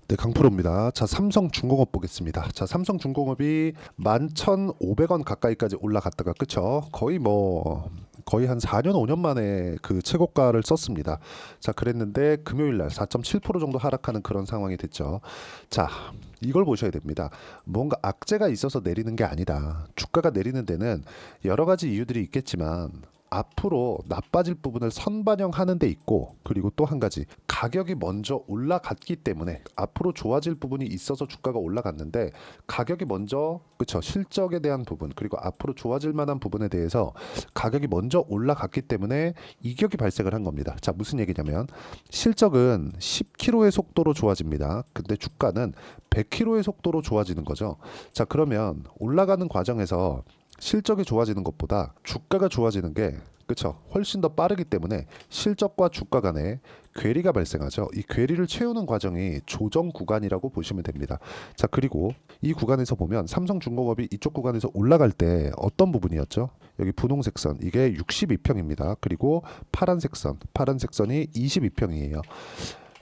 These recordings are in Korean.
네, 강프로입니다. 자, 삼성중공업 보겠습니다. 자, 삼성중공업이 11,500원 가까이까지 올라갔다가 그쵸? 거의 한 4년 5년 만에 그 최고가를 썼습니다. 자, 그랬는데 금요일 날 4.7% 정도 하락하는 그런 상황이 됐죠. 자, 이걸 보셔야 됩니다. 뭔가 악재가 있어서 내리는 게 아니다. 주가가 내리는 데는 여러 가지 이유들이 있겠지만 앞으로 나빠질 부분을 선반영하는 데 있고, 그리고 또 한 가지 가격이 먼저 올라갔기 때문에 앞으로 좋아질 부분이 있어서 주가가 올라갔는데, 가격이 먼저 그쵸, 실적에 대한 부분 그리고 앞으로 좋아질 만한 부분에 대해서 가격이 먼저 올라갔기 때문에 이격이 발생을 한 겁니다. 자, 무슨 얘기냐면 실적은 10km의 속도로 좋아집니다. 근데 주가는 100km의 속도로 좋아지는 거죠. 자, 그러면 올라가는 과정에서 실적이 좋아지는 것보다 주가가 좋아지는 게 그쵸, 훨씬 더 빠르기 때문에 실적과 주가 간에 괴리가 발생하죠. 이 괴리를 채우는 과정이 조정 구간이라고 보시면 됩니다. 자, 그리고 이 구간에서 보면 삼성중공업이 이쪽 구간에서 올라갈 때 어떤 부분이었죠? 여기 분홍색 선, 이게 62평입니다. 그리고 파란색 선이 22평이에요.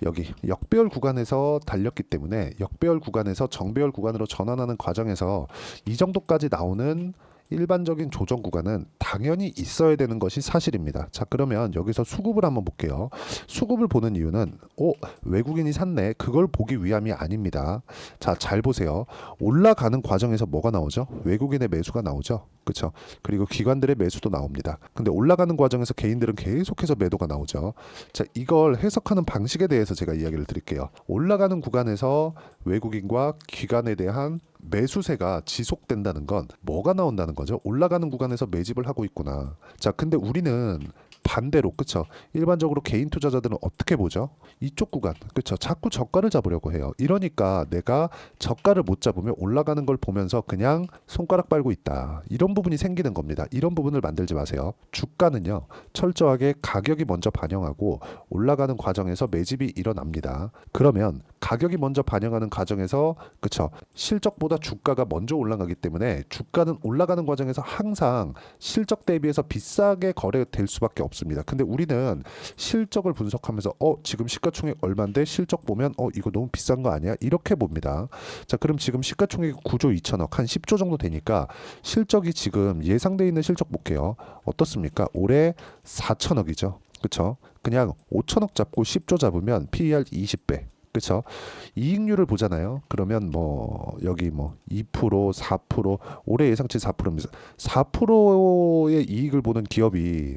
여기 역배열 구간에서 달렸기 때문에 역배열 구간에서 정배열 구간으로 전환하는 과정에서 이 정도까지 나오는 일반적인 조정 구간은 당연히 있어야 되는 것이 사실입니다. 자, 그러면 여기서 수급을 한번 볼게요. 수급을 보는 이유는 외국인이 샀네, 그걸 보기 위함이 아닙니다. 자, 잘 보세요. 올라가는 과정에서 뭐가 나오죠? 외국인의 매수가 나오죠. 그렇죠? 그리고 기관들의 매수도 나옵니다. 근데 올라가는 과정에서 개인들은 계속해서 매도가 나오죠. 자, 이걸 해석하는 방식에 대해서 제가 이야기를 드릴게요. 올라가는 구간에서 외국인과 기관에 대한 매수세가 지속된다는 건 뭐가 나온다는 거죠? 올라가는 구간에서 매집을 하고 있구나. 자, 근데 우리는 반대로 그쵸? 일반적으로 개인 투자자들은 어떻게 보죠? 이쪽 구간 그쵸? 자꾸 저가를 잡으려고 해요. 이러니까 내가 저가를 못 잡으면 올라가는 걸 보면서 그냥 손가락 빨고 있다, 이런 부분이 생기는 겁니다. 이런 부분을 만들지 마세요. 주가는요, 철저하게 가격이 먼저 반영하고 올라가는 과정에서 매집이 일어납니다. 그러면 가격이 먼저 반영하는 과정에서 그쵸, 실적보다 주가가 먼저 올라가기 때문에 주가는 올라가는 과정에서 항상 실적 대비해서 비싸게 거래될 수밖에 없습니다. 근데 우리는 실적을 분석하면서 지금 시가총액 얼마인데 실적 보면 이거 너무 비싼 거 아니야? 이렇게 봅니다. 자, 그럼 지금 시가총액 9조 2천억, 한 10조 정도 되니까 실적이 지금 예상돼 있는 실적 볼게요. 어떻습니까? 올해 4천억이죠. 그쵸? 그냥 5천억 잡고 10조 잡으면 PER 20배. 그쵸? 이익률을 보잖아요. 그러면 여기 2%, 4%, 올해 예상치 4%입니다. 4%의 이익을 보는 기업이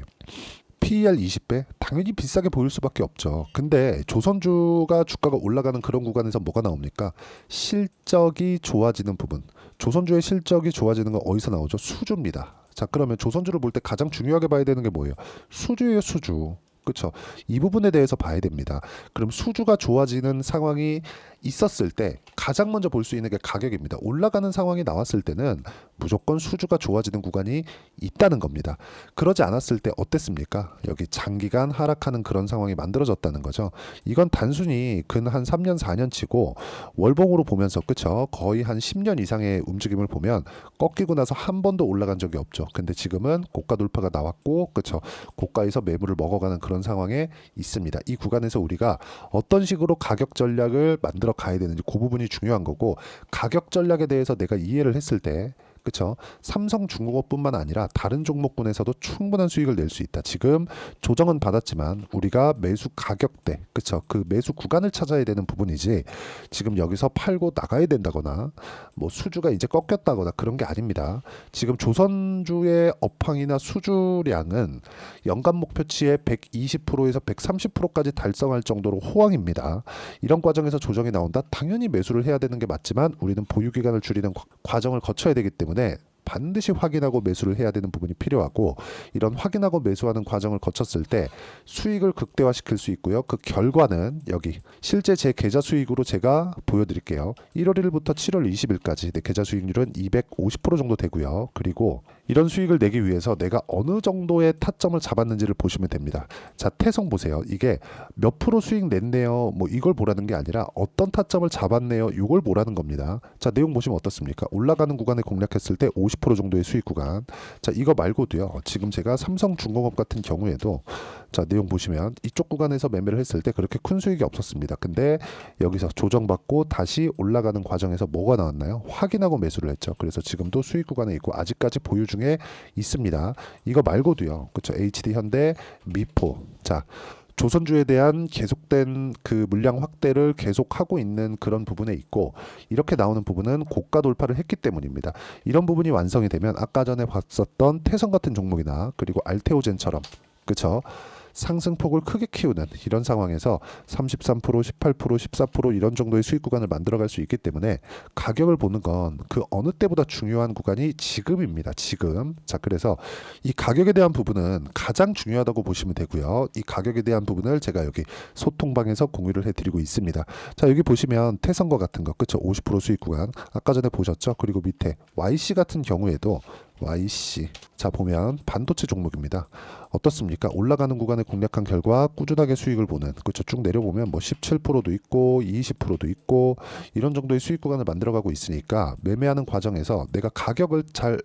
PER 20배? 당연히 비싸게 보일 수밖에 없죠. 근데 조선주가 주가가 올라가는 그런 구간에서 뭐가 나옵니까? 실적이 좋아지는 부분. 조선주의 실적이 좋아지는 건 어디서 나오죠? 수주입니다. 자, 그러면 조선주를 볼 때 가장 중요하게 봐야 되는 게 뭐예요? 수주예요, 수주. 그렇죠. 이 부분에 대해서 봐야 됩니다. 그럼 수주가 좋아지는 상황이 있었을 때 가장 먼저 볼 수 있는 게 가격입니다. 올라가는 상황이 나왔을 때는 무조건 수주가 좋아지는 구간이 있다는 겁니다. 그러지 않았을 때 어땠습니까? 여기 장기간 하락하는 그런 상황이 만들어졌다는 거죠. 이건 단순히 근 한 3년 4년 치고 월봉으로 보면서 그쵸, 거의 한 10년 이상의 움직임을 보면 꺾이고 나서 한 번도 올라간 적이 없죠. 근데 지금은 고가 돌파가 나왔고 그쵸, 고가에서 매물을 먹어가는 그런 상황에 있습니다. 이 구간에서 우리가 어떤 식으로 가격 전략을 만들어 가야 되는지 그 부분이 중요한 거고, 가격 전략에 대해서 내가 이해를 했을 때 그쵸, 삼성중공업뿐만 아니라 다른 종목군에서도 충분한 수익을 낼 수 있다. 지금 조정은 받았지만 우리가 매수 가격대 그쵸, 그 매수 구간을 찾아야 되는 부분이지, 지금 여기서 팔고 나가야 된다거나 수주가 이제 꺾였다거나 그런 게 아닙니다. 지금 조선주의 업황이나 수주량은 연간 목표치의 120%에서 130%까지 달성할 정도로 호황입니다. 이런 과정에서 조정이 나온다? 당연히 매수를 해야 되는 게 맞지만 우리는 보유 기간을 줄이는 과정을 거쳐야 되기 때문에 반드시 확인하고 매수를 해야 되는 부분이 필요하고, 이런 확인하고 매수하는 과정을 거쳤을 때 수익을 극대화시킬 수 있고요. 그 결과는 여기 실제 제 계좌 수익으로 제가 보여드릴게요. 1월 1일부터 7월 20일까지 내 계좌 수익률은 250% 정도 되고요. 그리고 이런 수익을 내기 위해서 내가 어느 정도의 타점을 잡았는지를 보시면 됩니다. 자, 태성 보세요. 이게 몇 프로 수익 냈네요, 이걸 보라는 게 아니라 어떤 타점을 잡았네요, 이걸 보라는 겁니다. 자, 내용 보시면 어떻습니까? 올라가는 구간에 공략했을 때 50% 정도의 수익 구간. 자, 이거 말고도요. 지금 제가 삼성중공업 같은 경우에도 자, 내용 보시면 이쪽 구간에서 매매를 했을 때 그렇게 큰 수익이 없었습니다. 근데 여기서 조정받고 다시 올라가는 과정에서 뭐가 나왔나요? 확인하고 매수를 했죠. 그래서 지금도 수익 구간에 있고 아직까지 보유 중에 있습니다. 이거 말고도요. 그렇죠. HD 현대, 미포. 자, 조선주에 대한 계속된 그 물량 확대를 계속하고 있는 그런 부분에 있고, 이렇게 나오는 부분은 고가 돌파를 했기 때문입니다. 이런 부분이 완성이 되면 아까 전에 봤었던 태성 같은 종목이나 그리고 알테오젠처럼 그쵸, 상승폭을 크게 키우는 이런 상황에서 33%, 18%, 14% 이런 정도의 수익 구간을 만들어갈 수 있기 때문에 가격을 보는 건 그 어느 때보다 중요한 구간이 지금입니다. 지금. 자, 그래서 이 가격에 대한 부분은 가장 중요하다고 보시면 되고요. 이 가격에 대한 부분을 제가 여기 소통방에서 공유를 해드리고 있습니다. 자, 여기 보시면 태성거 같은 거, 그쵸? 50% 수익 구간 아까 전에 보셨죠? 그리고 밑에 YC 같은 경우에도 YC, 자 보면 반도체 종목입니다. 어떻습니까? 올라가는 구간을 공략한 결과 꾸준하게 수익을 보는, 그렇죠? 쭉 내려보면 뭐 17%도 있고 20%도 있고 이런 정도의 수익 구간을 만들어가고 있으니까 매매하는 과정에서 내가 가격을 잘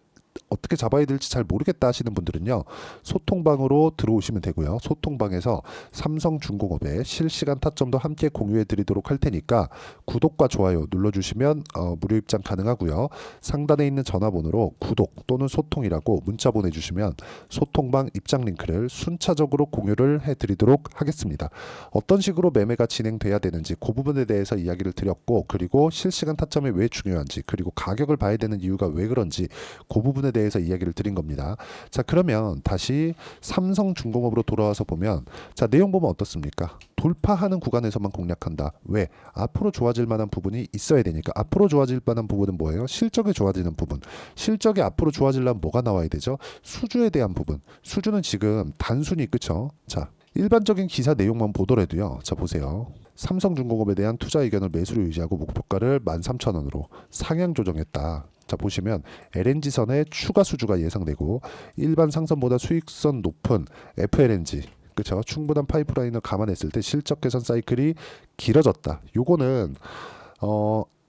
어떻게 잡아야 될지 잘 모르겠다 하시는 분들은요, 소통방으로 들어오시면 되고요. 소통방에서 삼성중공업의 실시간 타점도 함께 공유해 드리도록 할 테니까 구독과 좋아요 눌러주시면 무료 입장 가능하고요. 상단에 있는 전화번호로 구독 또는 소통이라고 문자 보내주시면 소통방 입장 링크를 순차적으로 공유를 해 드리도록 하겠습니다. 어떤 식으로 매매가 진행돼야 되는지 그 부분에 대해서 이야기를 드렸고, 그리고 실시간 타점이 왜 중요한지, 그리고 가격을 봐야 되는 이유가 왜 그런지 그 부분에 대해서 이야기를 드린 겁니다. 자, 그러면 다시 삼성중공업으로 돌아와서 보면, 자, 내용 보면 어떻습니까? 돌파하는 구간에서만 공략한다. 왜? 앞으로 좋아질 만한 부분이 있어야 되니까. 앞으로 좋아질 만한 부분은 뭐예요? 실적이 좋아지는 부분. 실적이 앞으로 좋아지려면 뭐가 나와야 되죠? 수주에 대한 부분. 수주는 지금 단순히, 그쵸? 자, 일반적인 기사 내용만 보더라도요. 자, 보세요. 삼성중공업에 대한 투자 의견을 매수로 유지하고 목표가를 13,000원으로 상향 조정했다. 자, 보시면 LNG선의 추가 수주가 예상되고 일반 상선보다 수익성 높은 FLNG, 그렇죠? 충분한 파이프라인을 감안했을 때 실적 개선 사이클이 길어졌다. 요거는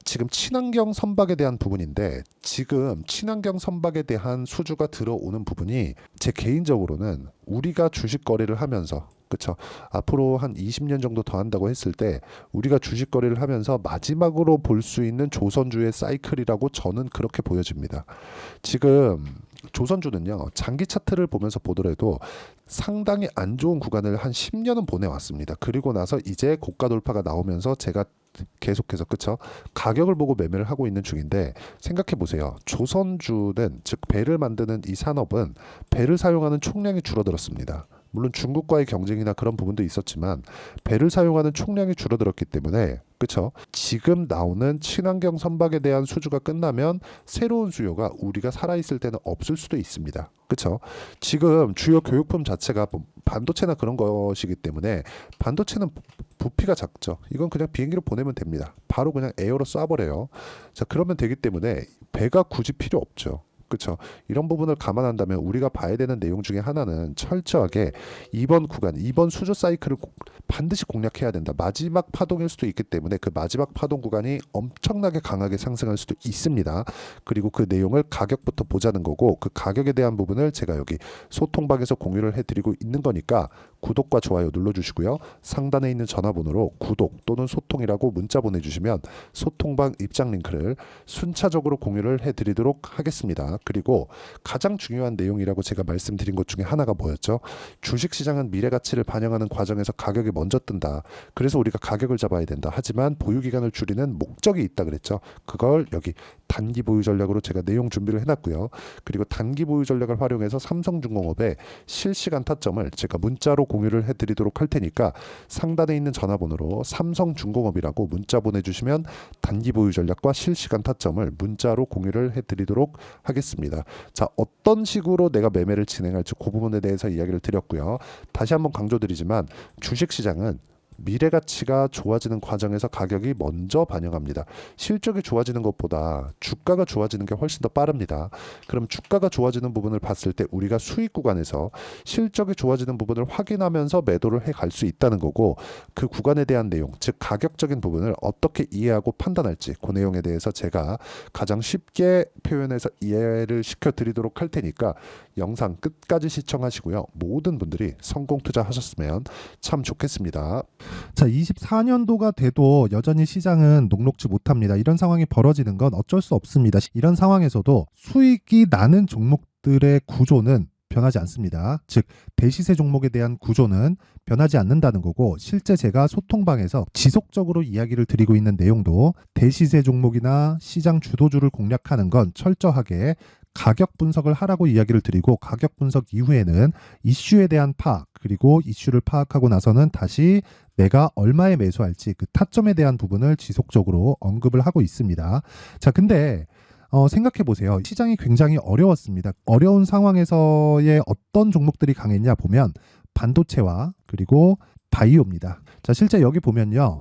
지금 친환경 선박에 대한 부분인데, 지금 친환경 선박에 대한 수주가 들어오는 부분이 제 개인적으로는 우리가 주식 거래를 하면서, 그렇죠, 앞으로 한 20년 정도 더 한다고 했을 때 우리가 주식 거래를 하면서 마지막으로 볼 수 있는 조선주의 사이클이라고 저는 그렇게 보여집니다. 지금 조선주는요, 장기 차트를 보면서 보더라도 상당히 안 좋은 구간을 한 10년은 보내왔습니다. 그리고 나서 이제 고가 돌파가 나오면서 제가 계속해서, 그쵸, 가격을 보고 매매를 하고 있는 중인데, 생각해 보세요. 조선주는, 즉 배를 만드는 이 산업은 배를 사용하는 총량이 줄어들었습니다. 물론 중국과의 경쟁이나 그런 부분도 있었지만 배를 사용하는 총량이 줄어들었기 때문에, 그쵸, 지금 나오는 친환경 선박에 대한 수주가 끝나면 새로운 수요가 우리가 살아있을 때는 없을 수도 있습니다. 그쵸? 지금 주요 교육품 자체가 반도체나 그런 것이기 때문에 반도체는 부피가 작죠. 이건 그냥 비행기로 보내면 됩니다. 바로 그냥 에어로 쏴버려요. 자, 그러면 되기 때문에 배가 굳이 필요 없죠. 그렇죠. 이런 부분을 감안한다면 우리가 봐야 되는 내용 중에 하나는 철저하게 이번 구간, 이번 수주 사이클을 반드시 공략해야 된다. 마지막 파동일 수도 있기 때문에 그 마지막 파동 구간이 엄청나게 강하게 상승할 수도 있습니다. 그리고 그 내용을 가격부터 보자는 거고, 그 가격에 대한 부분을 제가 여기 소통방에서 공유를 해드리고 있는 거니까 구독과 좋아요 눌러주시고요. 상단에 있는 전화번호로 구독 또는 소통이라고 문자 보내주시면 소통방 입장 링크를 순차적으로 공유를 해드리도록 하겠습니다. 그리고 가장 중요한 내용이라고 제가 말씀드린 것 중에 하나가 뭐였죠? 주식시장은 미래 가치를 반영하는 과정에서 가격이 먼저 뜬다. 그래서 우리가 가격을 잡아야 된다. 하지만 보유기간을 줄이는 목적이 있다 그랬죠. 그걸 여기 단기 보유 전략으로 제가 내용 준비를 해놨고요. 그리고 단기 보유 전략을 활용해서 삼성중공업의 실시간 타점을 제가 문자로 공유를 해드리도록 할 테니까 상단에 있는 전화번호로 삼성중공업이라고 문자 보내주시면 단기 보유 전략과 실시간 타점을 문자로 공유를 해드리도록 하겠습니다. 자, 어떤 식으로 내가 매매를 진행할지 그 부분에 대해서 이야기를 드렸고요. 다시 한번 강조드리지만 주식시장은 미래 가치가 좋아지는 과정에서 가격이 먼저 반영합니다. 실적이 좋아지는 것보다 주가가 좋아지는 게 훨씬 더 빠릅니다. 그럼 주가가 좋아지는 부분을 봤을 때 우리가 수익 구간에서 실적이 좋아지는 부분을 확인하면서 매도를 해 갈 수 있다는 거고, 그 구간에 대한 내용, 즉 가격적인 부분을 어떻게 이해하고 판단할지, 그 내용에 대해서 제가 가장 쉽게 표현해서 이해를 시켜드리도록 할 테니까 영상 끝까지 시청하시고요. 모든 분들이 성공 투자하셨으면 참 좋겠습니다. 자, 24년도가 돼도 여전히 시장은 녹록지 못합니다. 이런 상황이 벌어지는 건 어쩔 수 없습니다. 이런 상황에서도 수익이 나는 종목들의 구조는 변하지 않습니다. 즉, 대시세 종목에 대한 구조는 변하지 않는다는 거고, 실제 제가 소통방에서 지속적으로 이야기를 드리고 있는 내용도 대시세 종목이나 시장 주도주를 공략하는 건 철저하게 가격 분석을 하라고 이야기를 드리고, 가격 분석 이후에는 이슈에 대한 파악, 그리고 이슈를 파악하고 나서는 다시 내가 얼마에 매수할지 그 타점에 대한 부분을 지속적으로 언급을 하고 있습니다. 자, 근데 생각해 보세요. 시장이 굉장히 어려웠습니다. 어려운 상황에서의 어떤 종목들이 강했냐 보면 반도체와 그리고 바이오입니다. 자, 실제 여기 보면요.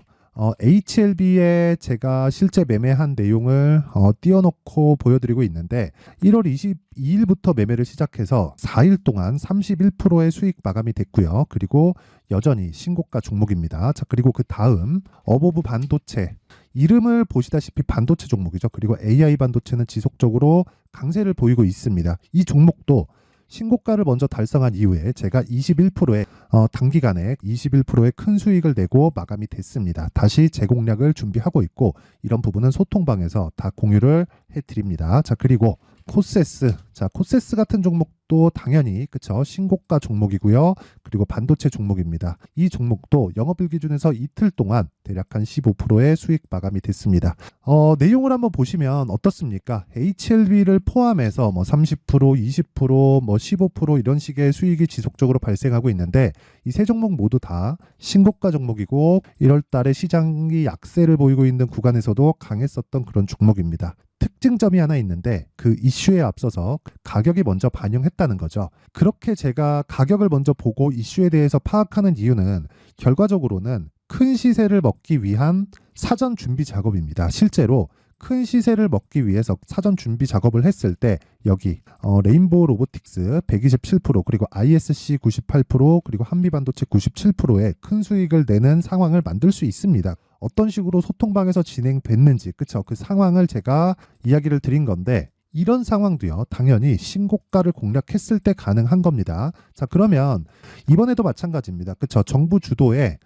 HLB에 제가 실제 매매한 내용을 띄워놓고 보여드리고 있는데, 1월 22일부터 매매를 시작해서 4일 동안 31%의 수익 마감이 됐고요. 그리고 여전히 신고가 종목입니다. 자, 그리고 그 다음 어보브 반도체, 이름을 보시다시피 반도체 종목이죠. 그리고 AI 반도체는 지속적으로 강세를 보이고 있습니다. 이 종목도 신고가를 먼저 달성한 이후에 제가 21%의 단기간에 21%의 큰 수익을 내고 마감이 됐습니다. 다시 재공략을 준비하고 있고, 이런 부분은 소통방에서 다 공유를 해드립니다. 자, 그리고 코세스, 자, 코세스 같은 종목도 당연히 그쵸, 신고가 종목이고요. 그리고 반도체 종목입니다. 이 종목도 영업일 기준에서 이틀 동안 대략 한 15%의 수익 마감이 됐습니다. 내용을 한번 보시면 어떻습니까? HLB를 포함해서 뭐 30%, 20%, 뭐 15% 이런 식의 수익이 지속적으로 발생하고 있는데, 이 세 종목 모두 다 신고가 종목이고 1월 달에 시장이 약세를 보이고 있는 구간에서도 강했었던 그런 종목입니다. 특징점이 하나 있는데, 그 이슈에 앞서서 가격이 먼저 반영했다는 거죠. 그렇게 제가 가격을 먼저 보고 이슈에 대해서 파악하는 이유는 결과적으로는 큰 시세를 먹기 위한 사전 준비 작업입니다. 실제로 큰 시세를 먹기 위해서 사전 준비 작업을 했을 때 여기 레인보우 로보틱스 127%, 그리고 ISC 98%, 그리고 한미반도체 97%의 큰 수익을 내는 상황을 만들 수 있습니다. 어떤 식으로 소통방에서 진행됐는지, 그쵸? 그 상황을 제가 이야기를 드린 건데, 이런 상황도요, 당연히 신고가를 공략했을 때 가능한 겁니다. 자, 그러면 이번에도 마찬가지입니다. 그쵸? 정부 주도의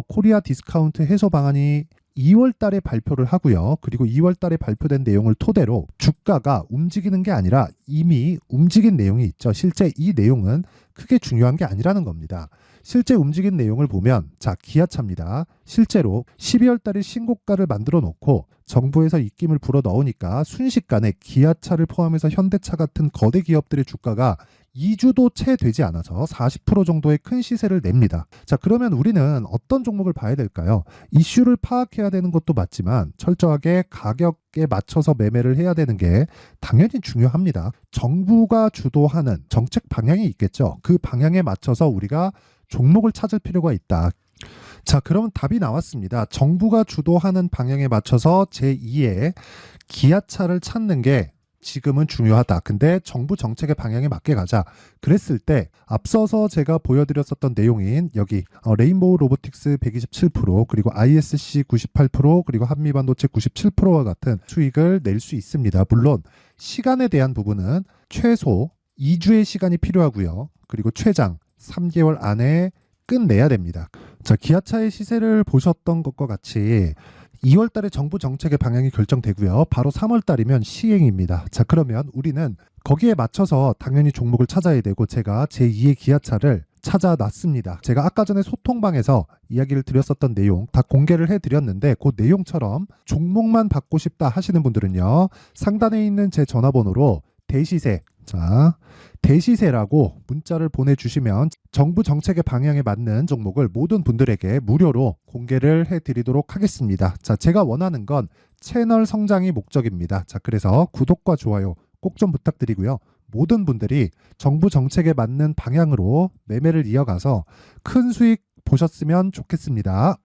코리아 디스카운트 해소 방안이 2월 달에 발표를 하고요. 그리고 2월 달에 발표된 내용을 토대로 주가가 움직이는 게 아니라 이미 움직인 내용이 있죠. 실제 이 내용은 크게 중요한 게 아니라는 겁니다. 실제 움직인 내용을 보면, 자, 기아차입니다. 실제로 12월 달에 신고가를 만들어 놓고 정부에서 입김을 불어 넣으니까 순식간에 기아차를 포함해서 현대차 같은 거대 기업들의 주가가 2주도 채 되지 않아서 40% 정도의 큰 시세를 냅니다. 자, 그러면 우리는 어떤 종목을 봐야 될까요? 이슈를 파악해야 되는 것도 맞지만 철저하게 가격에 맞춰서 매매를 해야 되는 게 당연히 중요합니다. 정부가 주도하는 정책 방향이 있겠죠. 그 방향에 맞춰서 우리가 종목을 찾을 필요가 있다. 자, 그러면 답이 나왔습니다. 정부가 주도하는 방향에 맞춰서 제2의 기아차를 찾는 게 지금은 중요하다. 근데 정부 정책의 방향에 맞게 가자. 그랬을 때 앞서서 제가 보여드렸었던 내용인 여기 레인보우 로보틱스 127%, 그리고 ISC 98%, 그리고 한미반도체 97%와 같은 수익을 낼 수 있습니다. 물론 시간에 대한 부분은 최소 2주의 시간이 필요하고요. 그리고 최장 3개월 안에 끝내야 됩니다. 자, 기아차의 시세를 보셨던 것과 같이 2월 달에 정부 정책의 방향이 결정되고요. 바로 3월 달이면 시행입니다. 자, 그러면 우리는 거기에 맞춰서 당연히 종목을 찾아야 되고, 제가 제2의 기아차를 찾아놨습니다. 제가 아까 전에 소통방에서 이야기를 드렸었던 내용 다 공개를 해드렸는데, 그 내용처럼 종목만 받고 싶다 하시는 분들은요, 상단에 있는 제 전화번호로 대시세, 자, 대시세라고 문자를 보내주시면 정부 정책의 방향에 맞는 종목을 모든 분들에게 무료로 공개를 해드리도록 하겠습니다. 자, 제가 원하는 건 채널 성장이 목적입니다. 자, 그래서 구독과 좋아요 꼭 좀 부탁드리고요. 모든 분들이 정부 정책에 맞는 방향으로 매매를 이어가서 큰 수익 보셨으면 좋겠습니다.